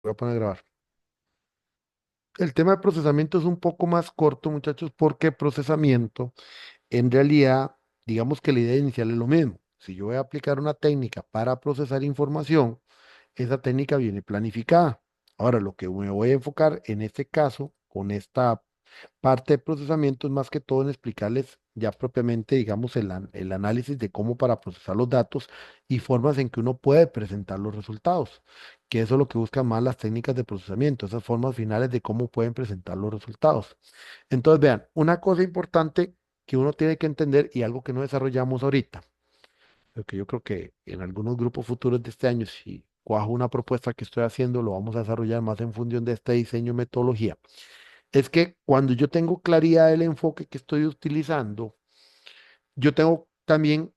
Voy a poner a grabar. El tema de procesamiento es un poco más corto, muchachos, porque procesamiento, en realidad, digamos que la idea inicial es lo mismo. Si yo voy a aplicar una técnica para procesar información, esa técnica viene planificada. Ahora, lo que me voy a enfocar en este caso, con esta parte de procesamiento, es más que todo en explicarles ya propiamente, digamos, el análisis de cómo para procesar los datos y formas en que uno puede presentar los resultados, que eso es lo que buscan más las técnicas de procesamiento, esas formas finales de cómo pueden presentar los resultados. Entonces, vean, una cosa importante que uno tiene que entender y algo que no desarrollamos ahorita, pero que yo creo que en algunos grupos futuros de este año, si cuajo una propuesta que estoy haciendo, lo vamos a desarrollar más en función de este diseño y metodología, es que cuando yo tengo claridad del enfoque que estoy utilizando, yo tengo también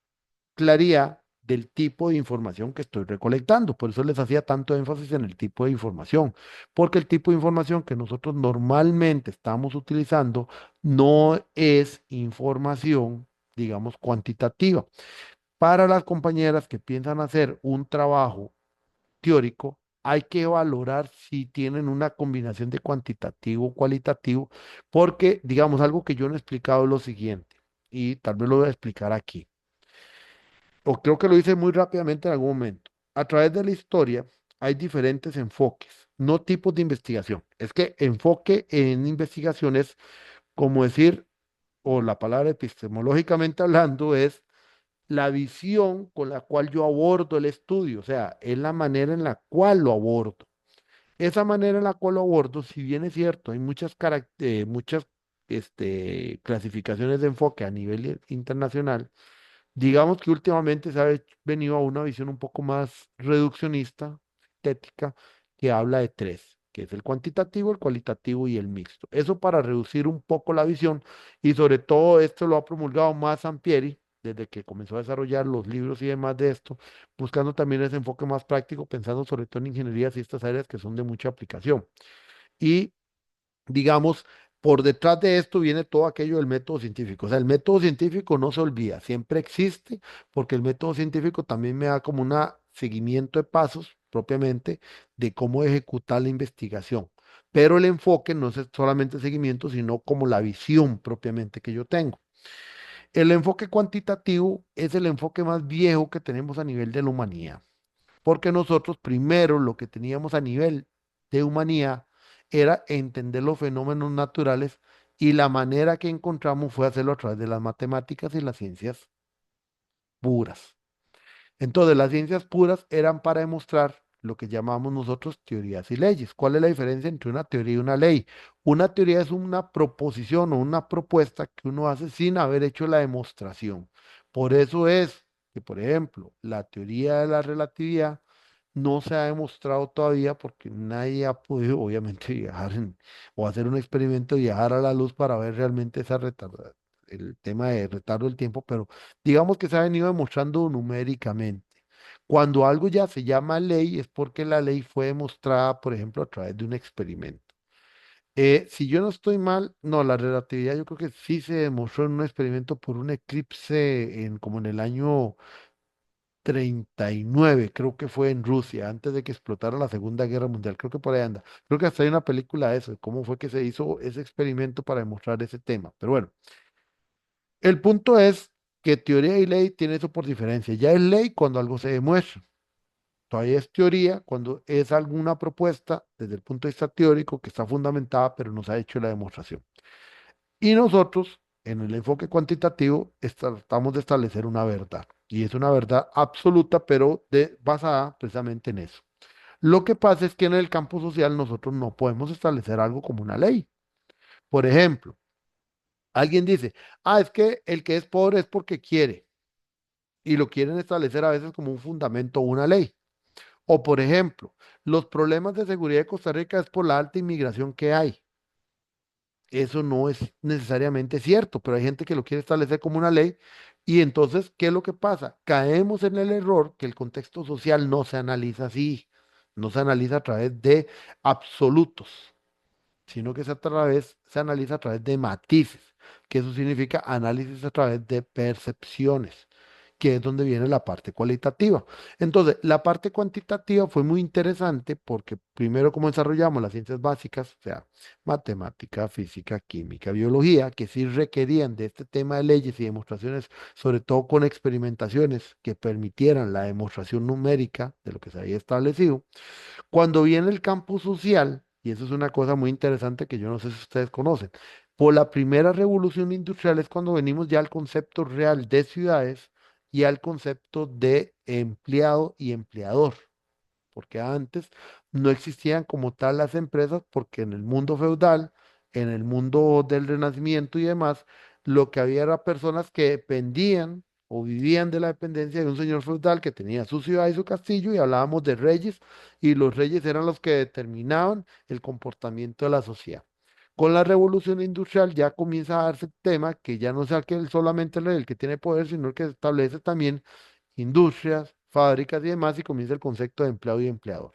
claridad del tipo de información que estoy recolectando. Por eso les hacía tanto énfasis en el tipo de información, porque el tipo de información que nosotros normalmente estamos utilizando no es información, digamos, cuantitativa. Para las compañeras que piensan hacer un trabajo teórico, hay que valorar si tienen una combinación de cuantitativo o cualitativo, porque, digamos, algo que yo no he explicado es lo siguiente, y tal vez lo voy a explicar aquí, o creo que lo hice muy rápidamente en algún momento. A través de la historia hay diferentes enfoques, no tipos de investigación. Es que enfoque en investigación es como decir, o la palabra epistemológicamente hablando, es la visión con la cual yo abordo el estudio, o sea, es la manera en la cual lo abordo. Esa manera en la cual lo abordo, si bien es cierto, hay muchas clasificaciones de enfoque a nivel internacional, digamos que últimamente se ha venido a una visión un poco más reduccionista, estética, que habla de tres, que es el cuantitativo, el cualitativo y el mixto. Eso para reducir un poco la visión y sobre todo esto lo ha promulgado más Sampieri desde que comenzó a desarrollar los libros y demás de esto, buscando también ese enfoque más práctico, pensando sobre todo en ingenierías y estas áreas que son de mucha aplicación. Y digamos, por detrás de esto viene todo aquello del método científico. O sea, el método científico no se olvida, siempre existe, porque el método científico también me da como un seguimiento de pasos propiamente de cómo ejecutar la investigación. Pero el enfoque no es solamente seguimiento, sino como la visión propiamente que yo tengo. El enfoque cuantitativo es el enfoque más viejo que tenemos a nivel de la humanidad porque nosotros primero lo que teníamos a nivel de humanidad era entender los fenómenos naturales y la manera que encontramos fue hacerlo a través de las matemáticas y las ciencias puras. Entonces, las ciencias puras eran para demostrar lo que llamamos nosotros teorías y leyes. ¿Cuál es la diferencia entre una teoría y una ley? Una teoría es una proposición o una propuesta que uno hace sin haber hecho la demostración. Por eso es que, por ejemplo, la teoría de la relatividad no se ha demostrado todavía porque nadie ha podido, obviamente, o hacer un experimento, viajar a la luz para ver realmente el tema de retardo del tiempo, pero digamos que se ha venido demostrando numéricamente. Cuando algo ya se llama ley es porque la ley fue demostrada, por ejemplo, a través de un experimento. Si yo no estoy mal, no, la relatividad yo creo que sí se demostró en un experimento por un eclipse como en el año 39, creo que fue en Rusia, antes de que explotara la Segunda Guerra Mundial. Creo que por ahí anda. Creo que hasta hay una película de eso, de cómo fue que se hizo ese experimento para demostrar ese tema. Pero bueno, el punto es que teoría y ley tienen eso por diferencia. Ya es ley cuando algo se demuestra. Todavía es teoría cuando es alguna propuesta desde el punto de vista teórico que está fundamentada, pero no se ha hecho la demostración. Y nosotros, en el enfoque cuantitativo, tratamos de establecer una verdad. Y es una verdad absoluta, pero basada precisamente en eso. Lo que pasa es que en el campo social nosotros no podemos establecer algo como una ley. Por ejemplo, alguien dice, es que el que es pobre es porque quiere. Y lo quieren establecer a veces como un fundamento o una ley. O por ejemplo, los problemas de seguridad de Costa Rica es por la alta inmigración que hay. Eso no es necesariamente cierto, pero hay gente que lo quiere establecer como una ley. Y entonces, ¿qué es lo que pasa? Caemos en el error que el contexto social no se analiza así, no se analiza a través de absolutos, sino que se analiza a través de matices, que eso significa análisis a través de percepciones, que es donde viene la parte cualitativa. Entonces, la parte cuantitativa fue muy interesante porque primero como desarrollamos las ciencias básicas, o sea, matemática, física, química, biología, que sí requerían de este tema de leyes y demostraciones, sobre todo con experimentaciones que permitieran la demostración numérica de lo que se había establecido. Cuando viene el campo social, y eso es una cosa muy interesante que yo no sé si ustedes conocen, por la primera revolución industrial es cuando venimos ya al concepto real de ciudades y al concepto de empleado y empleador, porque antes no existían como tal las empresas, porque en el mundo feudal, en el mundo del Renacimiento y demás, lo que había era personas que dependían o vivían de la dependencia de un señor feudal que tenía su ciudad y su castillo, y hablábamos de reyes, y los reyes eran los que determinaban el comportamiento de la sociedad. Con la revolución industrial ya comienza a darse el tema que ya no sea que solamente el rey el que tiene poder, sino el que establece también industrias, fábricas y demás, y comienza el concepto de empleado y empleador.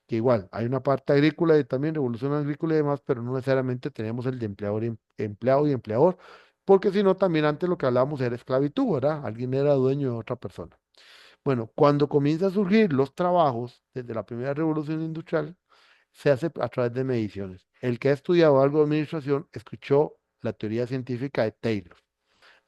Que igual, hay una parte agrícola y también revolución agrícola y demás, pero no necesariamente tenemos el de empleador y empleado y empleador, porque si no, también antes lo que hablábamos era esclavitud, ¿verdad? Alguien era dueño de otra persona. Bueno, cuando comienza a surgir los trabajos desde la primera revolución industrial, se hace a través de mediciones. El que ha estudiado algo de administración escuchó la teoría científica de Taylor.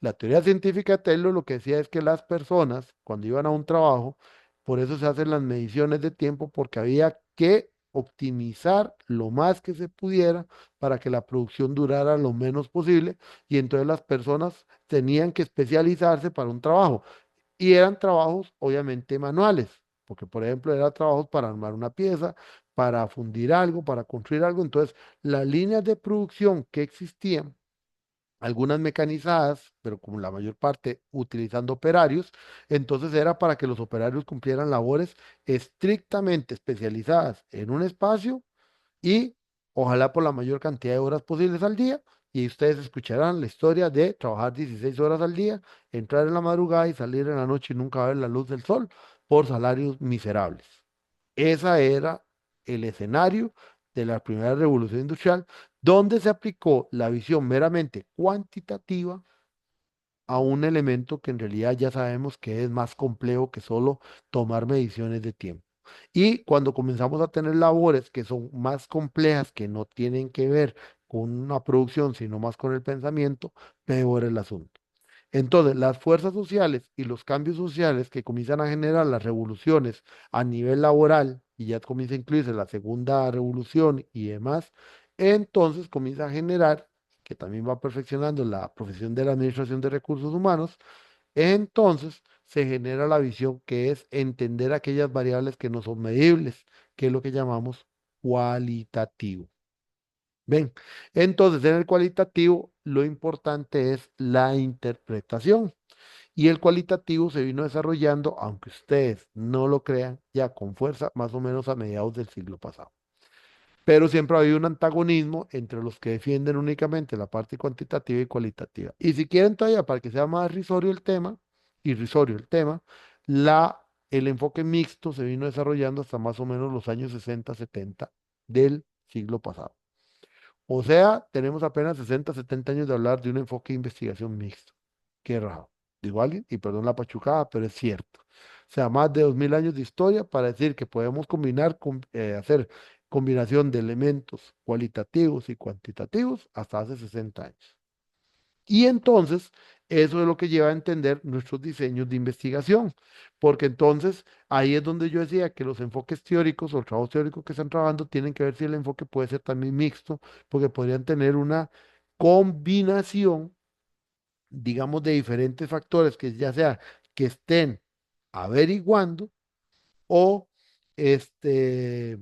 La teoría científica de Taylor lo que decía es que las personas, cuando iban a un trabajo, por eso se hacen las mediciones de tiempo, porque había que optimizar lo más que se pudiera para que la producción durara lo menos posible, y entonces las personas tenían que especializarse para un trabajo, y eran trabajos obviamente manuales, porque por ejemplo eran trabajos para armar una pieza, para fundir algo, para construir algo. Entonces las líneas de producción que existían, algunas mecanizadas, pero como la mayor parte utilizando operarios, entonces era para que los operarios cumplieran labores estrictamente especializadas en un espacio, y ojalá por la mayor cantidad de horas posibles al día. Y ustedes escucharán la historia de trabajar 16 horas al día, entrar en la madrugada y salir en la noche y nunca ver la luz del sol por salarios miserables. Ese era el escenario de la primera revolución industrial, donde se aplicó la visión meramente cuantitativa a un elemento que en realidad ya sabemos que es más complejo que solo tomar mediciones de tiempo. Y cuando comenzamos a tener labores que son más complejas, que no tienen que ver con una producción, sino más con el pensamiento, peor el asunto. Entonces, las fuerzas sociales y los cambios sociales que comienzan a generar las revoluciones a nivel laboral, y ya comienza a incluirse la segunda revolución y demás, entonces comienza a generar, que también va perfeccionando la profesión de la administración de recursos humanos, entonces se genera la visión que es entender aquellas variables que no son medibles, que es lo que llamamos cualitativo. Ven, entonces en el cualitativo lo importante es la interpretación. Y el cualitativo se vino desarrollando, aunque ustedes no lo crean, ya con fuerza más o menos a mediados del siglo pasado. Pero siempre ha habido un antagonismo entre los que defienden únicamente la parte cuantitativa y cualitativa. Y si quieren todavía, para que sea más irrisorio el tema, el enfoque mixto se vino desarrollando hasta más o menos los años 60, 70 del siglo pasado. O sea, tenemos apenas 60, 70 años de hablar de un enfoque de investigación mixto. Qué raro. Digo alguien, y perdón la pachucada, pero es cierto. O sea, más de 2000 años de historia para decir que podemos hacer combinación de elementos cualitativos y cuantitativos hasta hace 60 años. Y entonces, eso es lo que lleva a entender nuestros diseños de investigación, porque entonces ahí es donde yo decía que los enfoques teóricos o trabajos teóricos que están trabajando tienen que ver si el enfoque puede ser también mixto, porque podrían tener una combinación, digamos, de diferentes factores que ya sea que estén averiguando o este,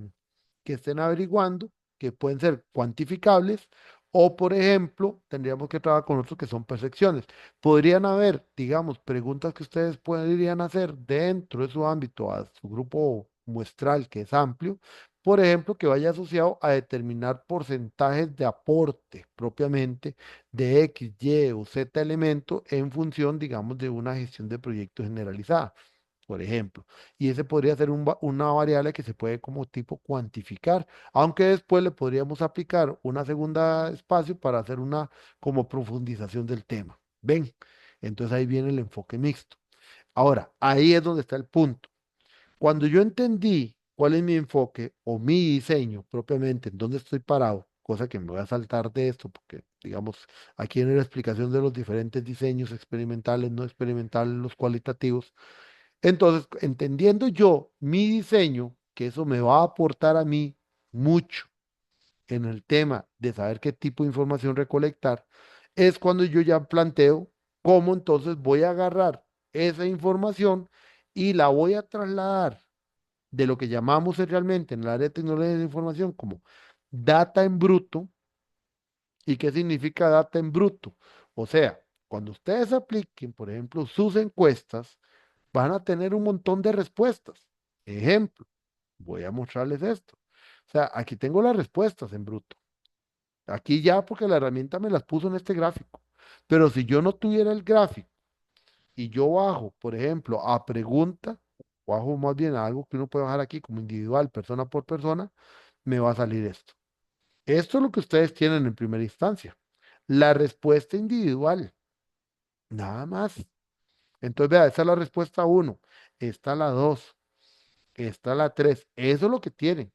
que estén averiguando, que pueden ser cuantificables, o por ejemplo, tendríamos que trabajar con otros que son percepciones. Podrían haber, digamos, preguntas que ustedes podrían hacer dentro de su ámbito, a su grupo muestral que es amplio, por ejemplo, que vaya asociado a determinar porcentajes de aporte propiamente de X, Y o Z elemento en función, digamos, de una gestión de proyectos generalizada, por ejemplo. Y ese podría ser una variable que se puede como tipo cuantificar, aunque después le podríamos aplicar una segunda espacio para hacer una como profundización del tema. ¿Ven? Entonces ahí viene el enfoque mixto. Ahora, ahí es donde está el punto. Cuando yo entendí cuál es mi enfoque o mi diseño propiamente, en dónde estoy parado, cosa que me voy a saltar de esto, porque digamos, aquí en la explicación de los diferentes diseños experimentales, no experimentales, los cualitativos, entonces, entendiendo yo mi diseño, que eso me va a aportar a mí mucho en el tema de saber qué tipo de información recolectar, es cuando yo ya planteo cómo entonces voy a agarrar esa información y la voy a trasladar de lo que llamamos realmente en el área de tecnología de la información como data en bruto. ¿Y qué significa data en bruto? O sea, cuando ustedes apliquen, por ejemplo, sus encuestas, van a tener un montón de respuestas. Ejemplo, voy a mostrarles esto. O sea, aquí tengo las respuestas en bruto. Aquí ya porque la herramienta me las puso en este gráfico. Pero si yo no tuviera el gráfico y yo bajo, por ejemplo, a pregunta, o bajo más bien a algo que uno puede bajar aquí como individual, persona por persona, me va a salir esto. Esto es lo que ustedes tienen en primera instancia. La respuesta individual, nada más. Entonces, vea, esa es la respuesta uno, esta la 2, esta la 3. Eso es lo que tienen.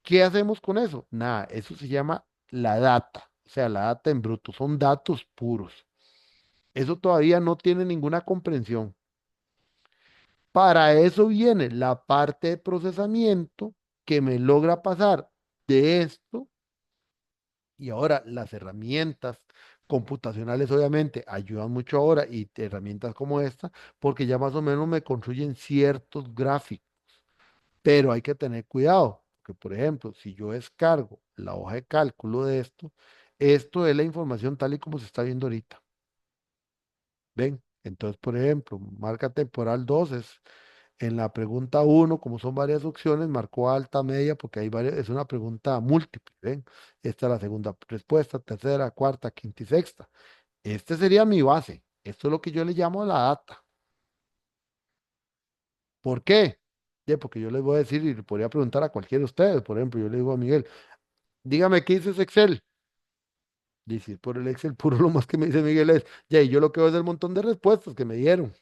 ¿Qué hacemos con eso? Nada, eso se llama la data, o sea, la data en bruto, son datos puros. Eso todavía no tiene ninguna comprensión. Para eso viene la parte de procesamiento que me logra pasar de esto. Y ahora las herramientas computacionales obviamente ayudan mucho ahora y herramientas como esta, porque ya más o menos me construyen ciertos gráficos, pero hay que tener cuidado, porque por ejemplo, si yo descargo la hoja de cálculo de esto, esto es la información tal y como se está viendo ahorita. ¿Ven? Entonces, por ejemplo, marca temporal 2 es en la pregunta uno, como son varias opciones, marcó alta, media, porque hay varias, es una pregunta múltiple, ¿ven? Esta es la segunda respuesta, tercera, cuarta, quinta y sexta. Este sería mi base. Esto es lo que yo le llamo la data. ¿Por qué? Porque yo les voy a decir y le podría preguntar a cualquiera de ustedes. Por ejemplo, yo le digo a Miguel, dígame qué dice ese Excel. Dice, por el Excel puro lo más que me dice Miguel es, ya, y yo lo que veo es el montón de respuestas que me dieron.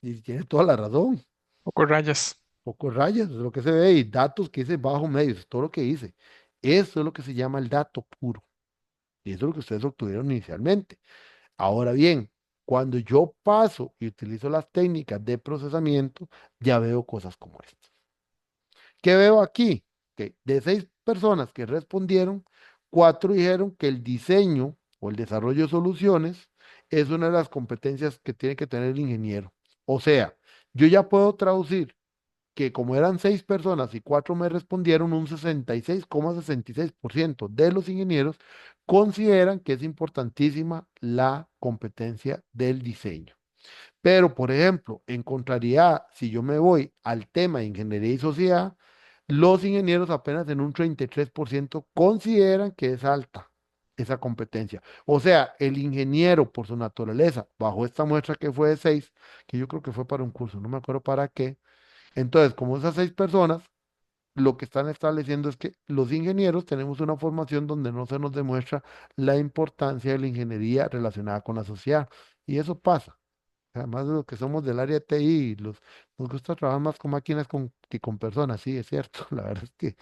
Y tiene toda la razón. Poco rayas. Pocos rayas, es lo que se ve, y datos que hice bajo medios, es todo lo que hice. Eso es lo que se llama el dato puro. Y eso es lo que ustedes obtuvieron inicialmente. Ahora bien, cuando yo paso y utilizo las técnicas de procesamiento, ya veo cosas como estas. ¿Qué veo aquí? Que de 6 personas que respondieron, 4 dijeron que el diseño o el desarrollo de soluciones es una de las competencias que tiene que tener el ingeniero. O sea, yo ya puedo traducir que como eran 6 personas y 4 me respondieron, un 66,66% de los ingenieros consideran que es importantísima la competencia del diseño. Pero, por ejemplo, en contrariedad, si yo me voy al tema de ingeniería y sociedad, los ingenieros apenas en un 33% consideran que es alta esa competencia. O sea, el ingeniero por su naturaleza, bajo esta muestra que fue de 6, que yo creo que fue para un curso, no me acuerdo para qué, entonces, como esas 6 personas, lo que están estableciendo es que los ingenieros tenemos una formación donde no se nos demuestra la importancia de la ingeniería relacionada con la sociedad. Y eso pasa. Además de lo que somos del área de TI, nos gusta trabajar más con máquinas que con personas, sí, es cierto. La verdad es que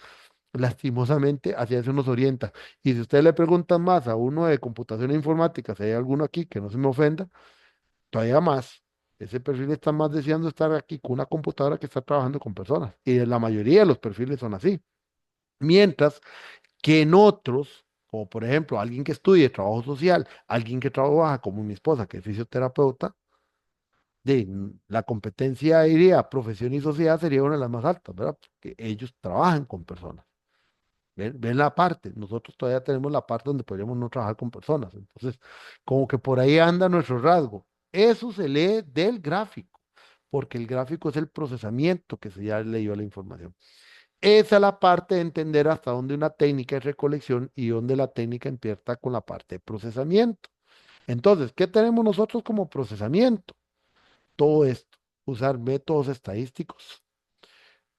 lastimosamente hacia eso nos orienta. Y si ustedes le preguntan más a uno de computación e informática, si hay alguno aquí que no se me ofenda, todavía más. Ese perfil está más deseando estar aquí con una computadora que está trabajando con personas. Y la mayoría de los perfiles son así. Mientras que en otros, como por ejemplo alguien que estudie trabajo social, alguien que trabaja como mi esposa, que es fisioterapeuta, la competencia iría profesión y sociedad sería una de las más altas, ¿verdad? Porque ellos trabajan con personas. ¿Ven la parte? Nosotros todavía tenemos la parte donde podríamos no trabajar con personas. Entonces, como que por ahí anda nuestro rasgo. Eso se lee del gráfico, porque el gráfico es el procesamiento que se ya leyó la información. Esa es la parte de entender hasta dónde una técnica es recolección y dónde la técnica empieza con la parte de procesamiento. Entonces, ¿qué tenemos nosotros como procesamiento? Todo esto, usar métodos estadísticos,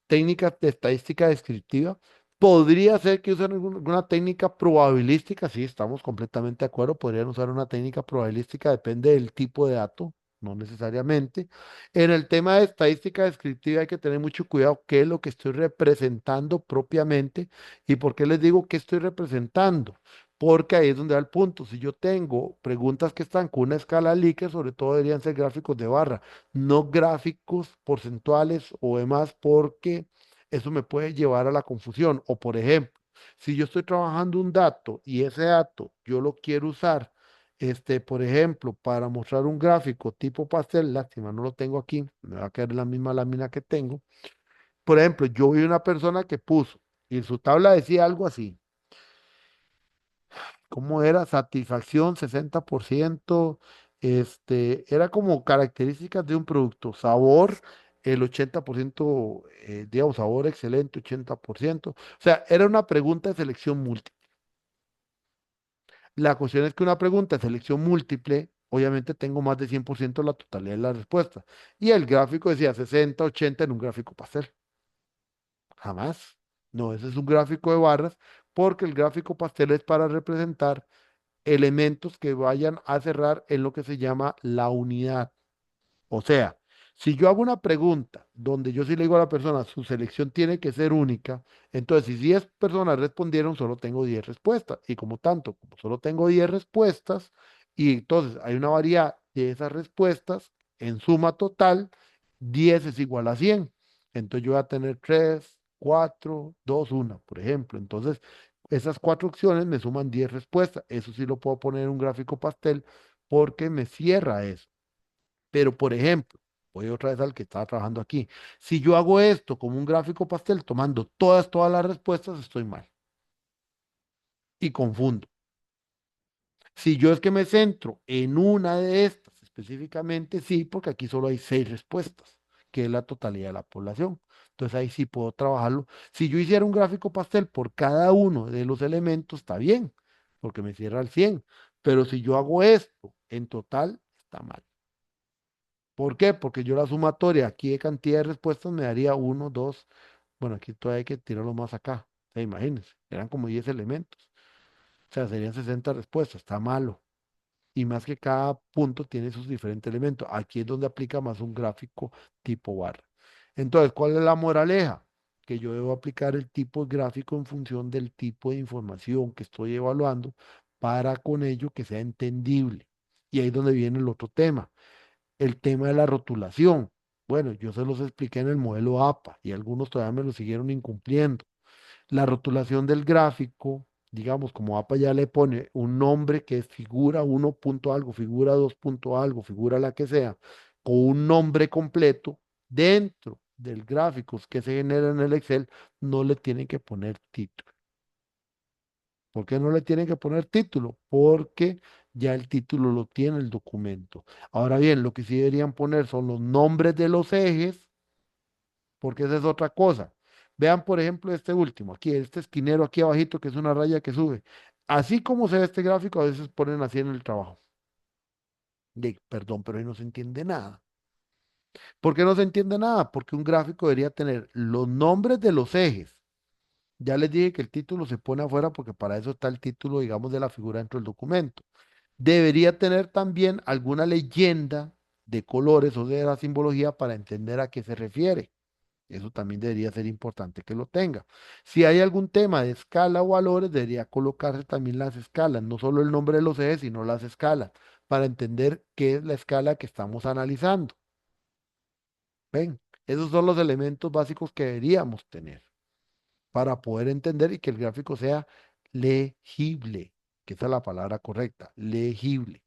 técnicas de estadística descriptiva. Podría ser que usen alguna técnica probabilística, sí, estamos completamente de acuerdo, podrían usar una técnica probabilística, depende del tipo de dato, no necesariamente. En el tema de estadística descriptiva hay que tener mucho cuidado qué es lo que estoy representando propiamente y por qué les digo que estoy representando. Porque ahí es donde va el punto. Si yo tengo preguntas que están con una escala Likert, sobre todo deberían ser gráficos de barra, no gráficos porcentuales o demás, porque eso me puede llevar a la confusión. O por ejemplo, si yo estoy trabajando un dato y ese dato yo lo quiero usar, por ejemplo, para mostrar un gráfico tipo pastel, lástima, no lo tengo aquí, me va a quedar la misma lámina que tengo. Por ejemplo, yo vi una persona que puso y en su tabla decía algo así. ¿Cómo era? Satisfacción 60%, era como características de un producto. Sabor, el 80%, digamos, sabor excelente, 80%. O sea, era una pregunta de selección múltiple. La cuestión es que una pregunta de selección múltiple, obviamente tengo más de 100% de la totalidad de las respuestas. Y el gráfico decía 60, 80 en un gráfico pastel. Jamás. No, ese es un gráfico de barras porque el gráfico pastel es para representar elementos que vayan a cerrar en lo que se llama la unidad. O sea, si yo hago una pregunta donde yo sí le digo a la persona, su selección tiene que ser única, entonces si 10 personas respondieron, solo tengo 10 respuestas. Y como tanto, como solo tengo 10 respuestas, y entonces hay una variedad de esas respuestas, en suma total, 10 es igual a 100. Entonces yo voy a tener 3, 4, 2, 1, por ejemplo. Entonces, esas cuatro opciones me suman 10 respuestas. Eso sí lo puedo poner en un gráfico pastel porque me cierra eso. Pero, por ejemplo, voy otra vez al que estaba trabajando aquí. Si yo hago esto como un gráfico pastel, tomando todas las respuestas, estoy mal y confundo. Si yo es que me centro en una de estas específicamente, sí, porque aquí solo hay 6 respuestas, que es la totalidad de la población. Entonces ahí sí puedo trabajarlo. Si yo hiciera un gráfico pastel por cada uno de los elementos, está bien, porque me cierra al 100. Pero si yo hago esto en total, está mal. ¿Por qué? Porque yo la sumatoria aquí de cantidad de respuestas me daría uno, dos. Bueno, aquí todavía hay que tirarlo más acá. O sea, imagínense, eran como 10 elementos. O sea, serían 60 respuestas. Está malo. Y más que cada punto tiene sus diferentes elementos. Aquí es donde aplica más un gráfico tipo barra. Entonces, ¿cuál es la moraleja? Que yo debo aplicar el tipo de gráfico en función del tipo de información que estoy evaluando para con ello que sea entendible. Y ahí es donde viene el otro tema, el tema de la rotulación. Bueno, yo se los expliqué en el modelo APA y algunos todavía me lo siguieron incumpliendo. La rotulación del gráfico, digamos, como APA ya le pone un nombre que es figura 1 punto algo, figura 2 punto algo, figura la que sea, con un nombre completo, dentro del gráfico que se genera en el Excel, no le tienen que poner título. ¿Por qué no le tienen que poner título? Porque ya el título lo tiene el documento. Ahora bien, lo que sí deberían poner son los nombres de los ejes, porque esa es otra cosa. Vean, por ejemplo, este último, aquí, este esquinero aquí abajito, que es una raya que sube. Así como se ve este gráfico, a veces ponen así en el trabajo. Perdón, pero ahí no se entiende nada. ¿Por qué no se entiende nada? Porque un gráfico debería tener los nombres de los ejes. Ya les dije que el título se pone afuera porque para eso está el título, digamos, de la figura dentro del documento. Debería tener también alguna leyenda de colores o de la simbología para entender a qué se refiere. Eso también debería ser importante que lo tenga. Si hay algún tema de escala o valores, debería colocarse también las escalas, no solo el nombre de los ejes, sino las escalas, para entender qué es la escala que estamos analizando. ¿Ven? Esos son los elementos básicos que deberíamos tener para poder entender y que el gráfico sea legible, que esa es la palabra correcta, legible.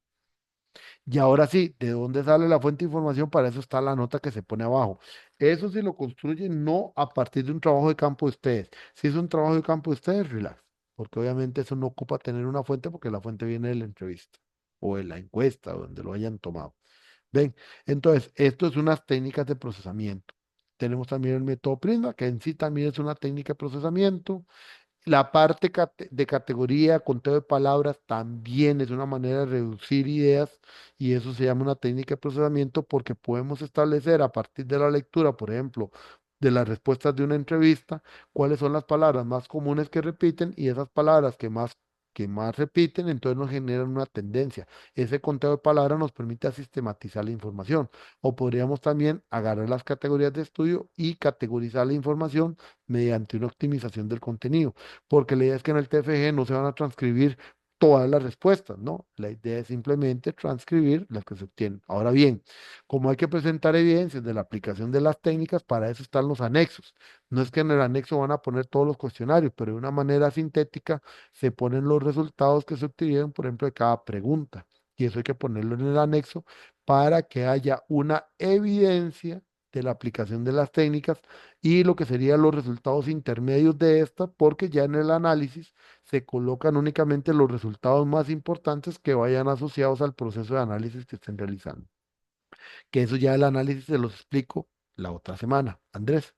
Y ahora sí, ¿de dónde sale la fuente de información? Para eso está la nota que se pone abajo. Eso sí lo construyen no a partir de un trabajo de campo de ustedes. Si es un trabajo de campo de ustedes, relax, porque obviamente eso no ocupa tener una fuente porque la fuente viene de la entrevista o de la encuesta o donde lo hayan tomado. Ven, entonces, esto es unas técnicas de procesamiento. Tenemos también el método Prisma, que en sí también es una técnica de procesamiento. La parte de categoría, conteo de palabras, también es una manera de reducir ideas y eso se llama una técnica de procesamiento porque podemos establecer a partir de la lectura, por ejemplo, de las respuestas de una entrevista, cuáles son las palabras más comunes que repiten y esas palabras que más que más repiten, entonces nos generan una tendencia. Ese conteo de palabras nos permite sistematizar la información. O podríamos también agarrar las categorías de estudio y categorizar la información mediante una optimización del contenido, porque la idea es que en el TFG no se van a transcribir todas las respuestas, ¿no? La idea es simplemente transcribir las que se obtienen. Ahora bien, como hay que presentar evidencias de la aplicación de las técnicas, para eso están los anexos. No es que en el anexo van a poner todos los cuestionarios, pero de una manera sintética se ponen los resultados que se obtuvieron, por ejemplo, de cada pregunta. Y eso hay que ponerlo en el anexo para que haya una evidencia de la aplicación de las técnicas y lo que serían los resultados intermedios de esta, porque ya en el análisis se colocan únicamente los resultados más importantes que vayan asociados al proceso de análisis que estén realizando. Que eso ya el análisis se los explico la otra semana. Andrés.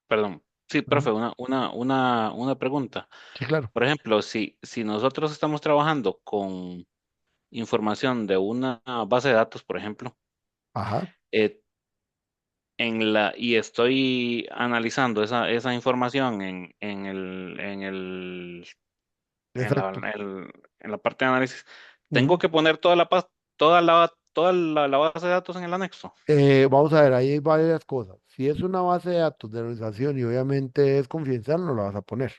Perdón. Sí, Ujú. profe, una pregunta. Sí, claro. Por ejemplo, si nosotros estamos trabajando con información de una base de datos, por ejemplo, Ajá, eh, y estoy analizando esa información en la, exacto. en la parte de análisis, tengo Ujú. que poner toda la base de datos en el anexo. Vamos a ver, ahí hay varias cosas. Si es una base de datos de organización y obviamente es confidencial, no la vas a poner.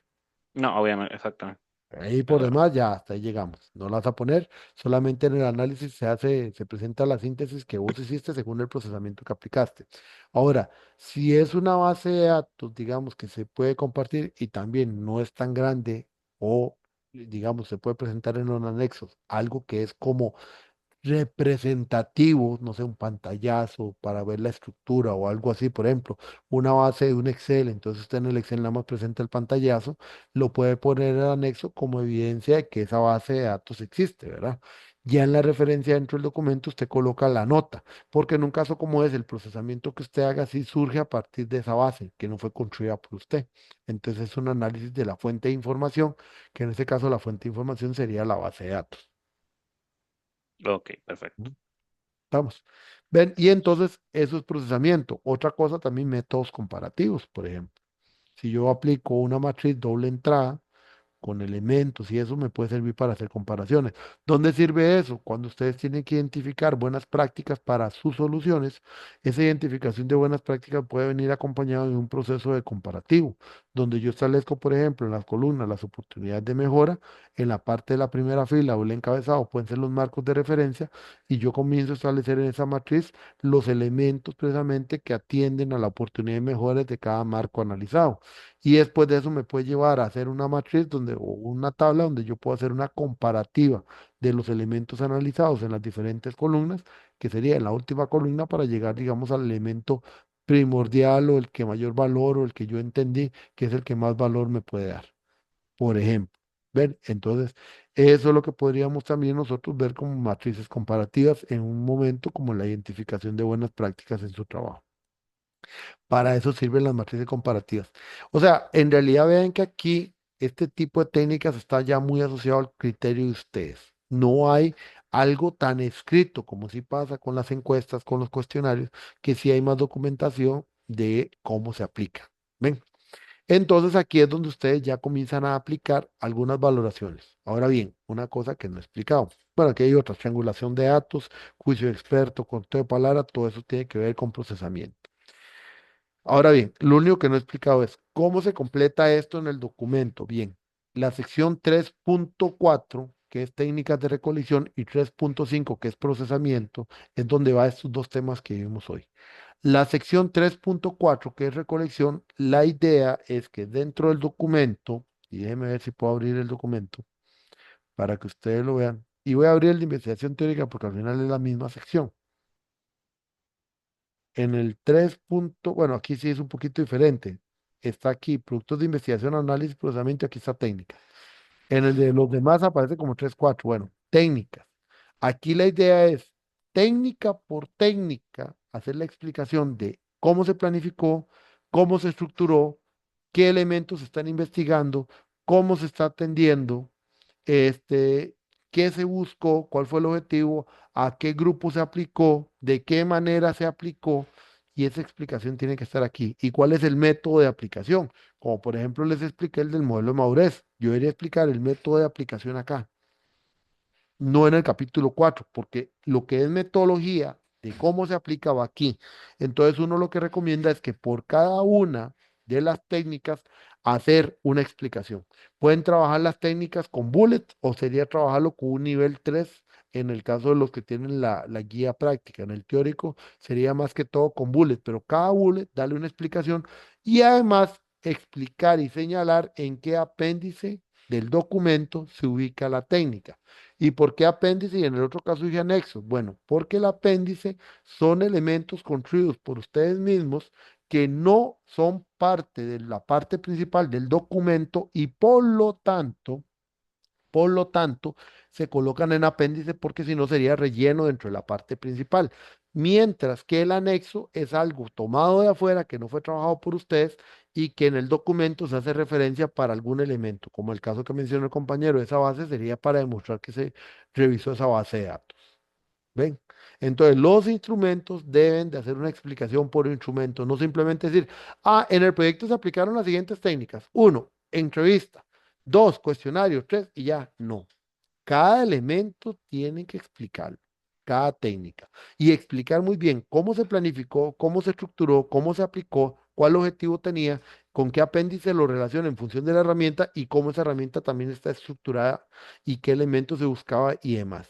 No, obviamente, exactamente. Ahí por Eso era. demás ya hasta ahí llegamos. No la vas a poner, solamente en el análisis se presenta la síntesis que vos hiciste según el procesamiento que aplicaste. Ahora, si es una base de datos, digamos, que se puede compartir y también no es tan grande o, digamos, se puede presentar en los anexos, algo que es como representativo, no sé, un pantallazo para ver la estructura o algo así, por ejemplo, una base de un Excel, entonces usted en el Excel nada más presenta el pantallazo, lo puede poner en el anexo como evidencia de que esa base de datos existe, ¿verdad? Ya en la referencia dentro del documento usted coloca la nota, porque en un caso como es, el procesamiento que usted haga sí surge a partir de esa base, que no fue construida por usted. Entonces es un análisis de la fuente de información, que en este caso la fuente de información sería la base de datos. Ok, perfecto. ¿No? Estamos. Ven, y entonces eso es procesamiento. Otra cosa también métodos comparativos, por ejemplo. Si yo aplico una matriz doble entrada, con elementos y eso me puede servir para hacer comparaciones. ¿Dónde sirve eso? Cuando ustedes tienen que identificar buenas prácticas para sus soluciones, esa identificación de buenas prácticas puede venir acompañado de un proceso de comparativo, donde yo establezco, por ejemplo, en las columnas las oportunidades de mejora, en la parte de la primera fila o el encabezado pueden ser los marcos de referencia y yo comienzo a establecer en esa matriz los elementos precisamente que atienden a la oportunidad de mejora de cada marco analizado. Y después de eso me puede llevar a hacer una matriz donde, o una tabla donde yo puedo hacer una comparativa de los elementos analizados en las diferentes columnas, que sería en la última columna para llegar, digamos, al elemento primordial o el que mayor valor o el que yo entendí que es el que más valor me puede dar, por ejemplo. ¿Ven? Entonces, eso es lo que podríamos también nosotros ver como matrices comparativas en un momento como la identificación de buenas prácticas en su trabajo. Para eso sirven las matrices comparativas. O sea, en realidad vean que aquí este tipo de técnicas está ya muy asociado al criterio de ustedes. No hay algo tan escrito como si pasa con las encuestas, con los cuestionarios, que sí hay más documentación de cómo se aplica. ¿Ven? Entonces aquí es donde ustedes ya comienzan a aplicar algunas valoraciones. Ahora bien, una cosa que no he explicado. Bueno, aquí hay otra, triangulación de datos, juicio de experto, conteo de palabras, todo eso tiene que ver con procesamiento. Ahora bien, lo único que no he explicado es cómo se completa esto en el documento. Bien, la sección 3.4, que es técnicas de recolección, y 3.5, que es procesamiento, es donde va estos dos temas que vimos hoy. La sección 3.4, que es recolección, la idea es que dentro del documento, y déjenme ver si puedo abrir el documento para que ustedes lo vean, y voy a abrir el de investigación teórica porque al final es la misma sección. En el 3 bueno, aquí sí es un poquito diferente. Está aquí, productos de investigación, análisis, procesamiento, aquí está técnica. En el de los demás aparece como 3.4. Bueno, técnicas. Aquí la idea es técnica por técnica, hacer la explicación de cómo se planificó, cómo se estructuró, qué elementos se están investigando, cómo se está atendiendo, este, qué se buscó, cuál fue el objetivo, a qué grupo se aplicó, de qué manera se aplicó y esa explicación tiene que estar aquí. ¿Y cuál es el método de aplicación? Como por ejemplo les expliqué el del modelo de madurez. Yo debería explicar el método de aplicación acá, no en el capítulo 4 porque lo que es metodología de cómo se aplica va aquí. Entonces uno lo que recomienda es que por cada una de las técnicas hacer una explicación. Pueden trabajar las técnicas con bullet o sería trabajarlo con un nivel 3 en el caso de los que tienen la guía práctica. En el teórico sería más que todo con bullet, pero cada bullet dale una explicación y además explicar y señalar en qué apéndice del documento se ubica la técnica. ¿Y por qué apéndice? Y en el otro caso dije anexo. Bueno, porque el apéndice son elementos construidos por ustedes mismos que no son parte de la parte principal del documento y por lo tanto, se colocan en apéndice porque si no sería relleno dentro de la parte principal. Mientras que el anexo es algo tomado de afuera que no fue trabajado por ustedes y que en el documento se hace referencia para algún elemento, como el caso que mencionó el compañero, esa base sería para demostrar que se revisó esa base de datos. ¿Ven? Entonces, los instrumentos deben de hacer una explicación por instrumento, no simplemente decir, en el proyecto se aplicaron las siguientes técnicas. Uno, entrevista. Dos, cuestionario. Tres, y ya, no. Cada elemento tiene que explicarlo, cada técnica, y explicar muy bien cómo se planificó, cómo se estructuró, cómo se aplicó, cuál objetivo tenía, con qué apéndice lo relaciona en función de la herramienta y cómo esa herramienta también está estructurada y qué elementos se buscaba y demás.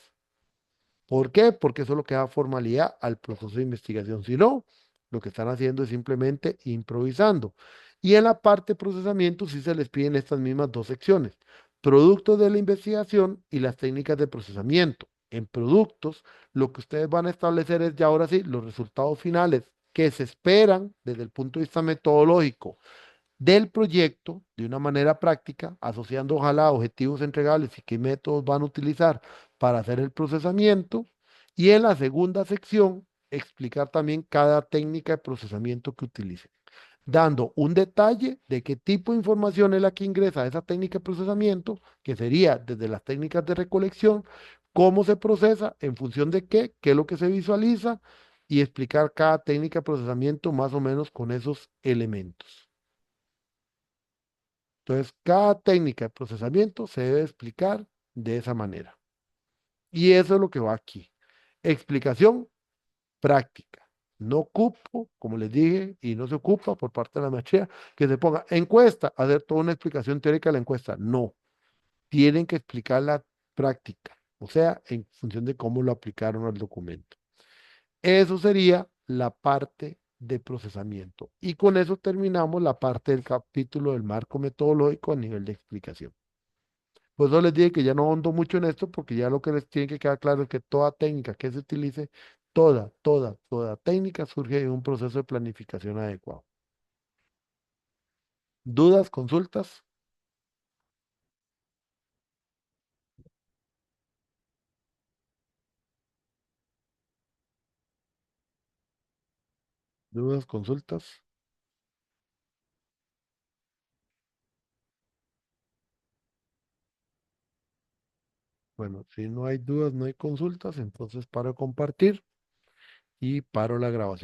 ¿Por qué? Porque eso es lo que da formalidad al proceso de investigación. Si no, lo que están haciendo es simplemente improvisando. Y en la parte de procesamiento sí se les piden estas mismas dos secciones, productos de la investigación y las técnicas de procesamiento. En productos, lo que ustedes van a establecer es ya ahora sí los resultados finales que se esperan desde el punto de vista metodológico del proyecto de una manera práctica, asociando ojalá objetivos entregables y qué métodos van a utilizar para hacer el procesamiento. Y en la segunda sección, explicar también cada técnica de procesamiento que utilicen, dando un detalle de qué tipo de información es la que ingresa a esa técnica de procesamiento, que sería desde las técnicas de recolección, cómo se procesa, en función de qué es lo que se visualiza, y explicar cada técnica de procesamiento más o menos con esos elementos. Entonces, cada técnica de procesamiento se debe explicar de esa manera. Y eso es lo que va aquí. Explicación práctica. No ocupo, como les dije, y no se ocupa por parte de la maestría, que se ponga encuesta, hacer toda una explicación teórica de la encuesta. No, tienen que explicar la práctica, o sea, en función de cómo lo aplicaron al documento. Eso sería la parte de procesamiento. Y con eso terminamos la parte del capítulo del marco metodológico a nivel de explicación. Por eso les dije que ya no hondo mucho en esto, porque ya lo que les tiene que quedar claro es que toda técnica que se utilice, toda técnica surge de un proceso de planificación adecuado. ¿Dudas, consultas? ¿Dudas, consultas? Bueno, si no hay dudas, no hay consultas, entonces paro de compartir y paro la grabación.